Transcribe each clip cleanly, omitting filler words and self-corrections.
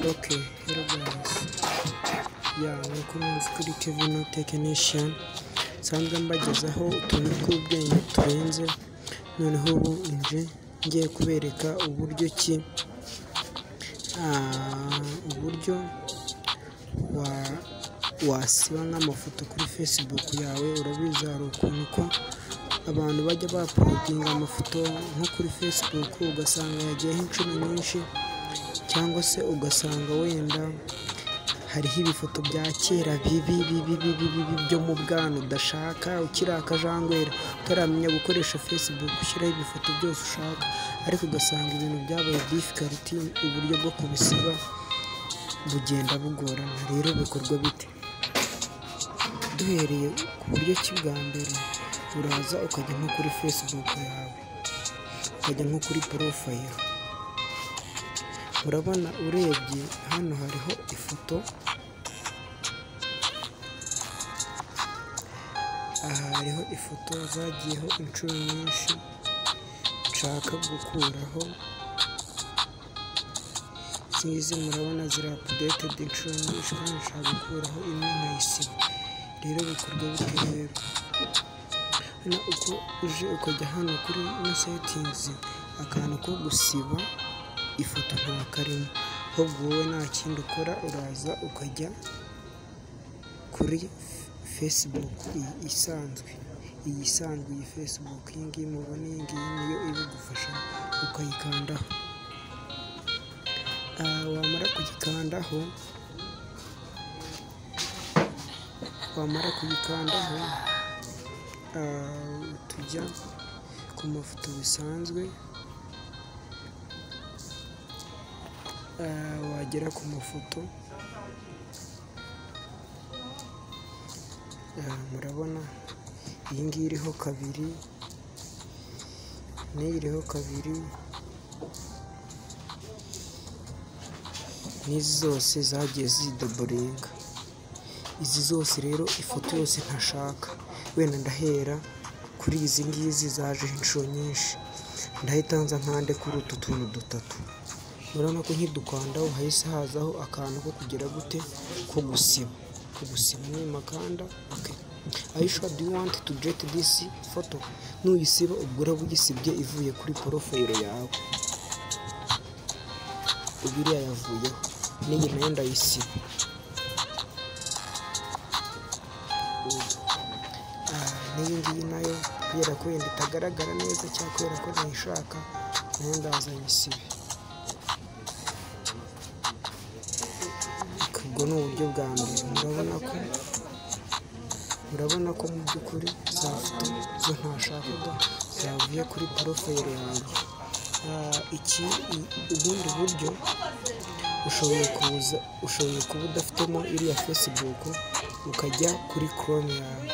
Okay, hello guys. Nkuko muzi kuri Kevin Technician nsanzwe mbagezaho utuntu tw'ubwenge turenze, noneho ubu ngiye kubereka uburyo ki uburyo wasiba nk'amafoto kuri Facebook yawe. Urabizi hari ukuntu ko abantu bajya bapodinga amafoto nko kuri Facebook ugasanga yagiyeho inshuro nyinshi, cyangwa se ugasanga wenda hariho ibifoto bya kera bibi byo mu bwana udashaka, ukiri akajangwera utaramenya gukoresha Facebook ushyiraho ibifoto byose ushaka, ariko ugasanga ibintu byabaye difficult, uburyo bwo kubisiba bugenda bugorana. Rero bikorwa bite? Duhereye ku buryo ki bwa mbere, uraza ukajya nko kuri Facebook yawe, ukajya nko kuri profile. Urabona urebye hano hariho ifoto, aha hariho ifoto zagiyeho inshuro nyinshi nshaka gukuraho. Izi murabona ziri updated inshuro nyinshi kandi nshaka gukuraho imwe nkayisiba. Rero bikorwa bite rero? Hano uko uje ukajya hano kuri settings, akantu ko gusiba ifoto nta karimo, ahubwo wowe nta kindi ukora, uraza ukajya kuri Facebook isanzwe, iyi Facebook iyi ngiyi mubona, iyi ngiyi niyo ibigufasha, ukayikandaho. Wamara kuyikandaho tujya ku mafoto bisanzwe. Wagera ku mafoto, murabona iyi ngiyi iriho kabiri, n'iyi iriho kabiri, n'izi zose zagiye zidoboringa. Izi zose rero ifoto yose ntashaka, wenda ndahera kuri izi ngizi zaje inshuro nyinshi, ndahita nza nkande kuri utu tuntu dutatu. Urabona ko nkidukandaho hahise hazaho akantu ko kugira gute, ko gusiba muri makanda. Okay, are you sure do you want to delete this photo? Nuyisiba ubwo uraba ugisibye ivuye kuri profile yawe, ubiriya yavuyeho, n'iyi nayo ndayisiba. N'iyi ngiyi nayo kubera ko yenda itagaragara neza, cyangwa kubera ko ntayishaka, nayo ndaza nyisibe. Ubwo ni uburyo bwa mbere. Murabona ko mu by'ukuri za foto zo ntashakaga zavuye kuri profile yanjye. Ubundi buryo ushoboye kuba udafitemo iriya Facebook, ukajya kuri Chrome yawe.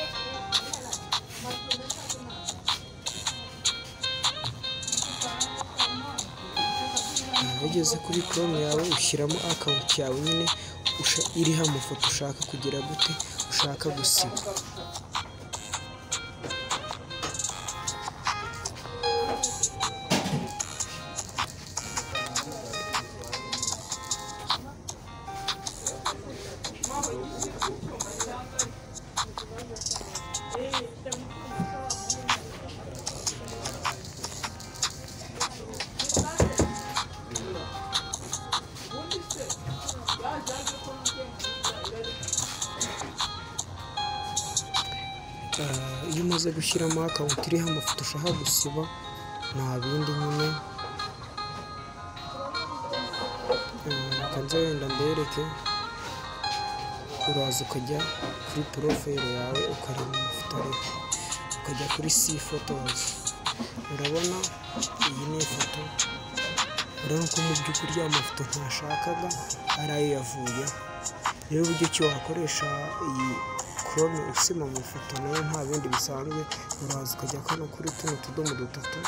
Ugeze kuri Chrome yawe ushyiramo account yawe nyine iriho amafoto ushaka kugira gute, ushaka gusiba. Iyo umaze gushyiramo account iriho amafoto ushaka gusiba, nta bindi nyine. Kanze wenda mbereke, uraza ukajya kuri profile yawe ukareba amafoto ariho, ukajya kuri see photos. Urabona iyi ni ifoto, urabona ko mu by'ukuri amafoto ntashakaga ari ayo yavuyeho. Rero uburyo ki wakoresha iyi Chrome usiba amafoto nayo nta bindi bisanzwe, uraza ukajya hano kuri tuno tudomo dutatu,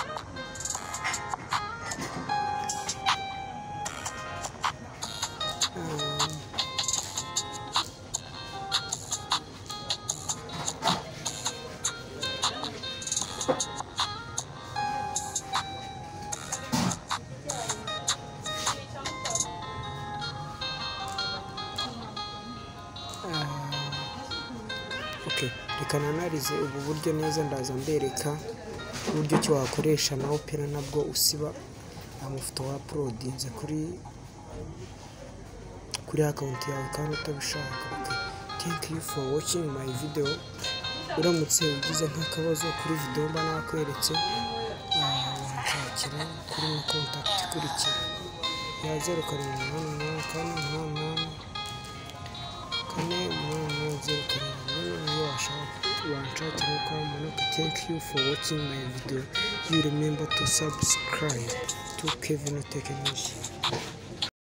Okay, reka nanarize ubu buryo neza, ndaza mbereka uburyo ki wakoresha na Opera nabwo usiba amafoto wa uploadinze kuri account yawe kandi utabishaka. Okay, thank you for watching my video. Uramutse ugize nk'akabazo kuri video mba nakweretse, wanshakira kuri na contact ikurikira ya 0788 niyo wanshakira ukambona. Thank you for watching my video. You remember to subscribe to Kevin Technology.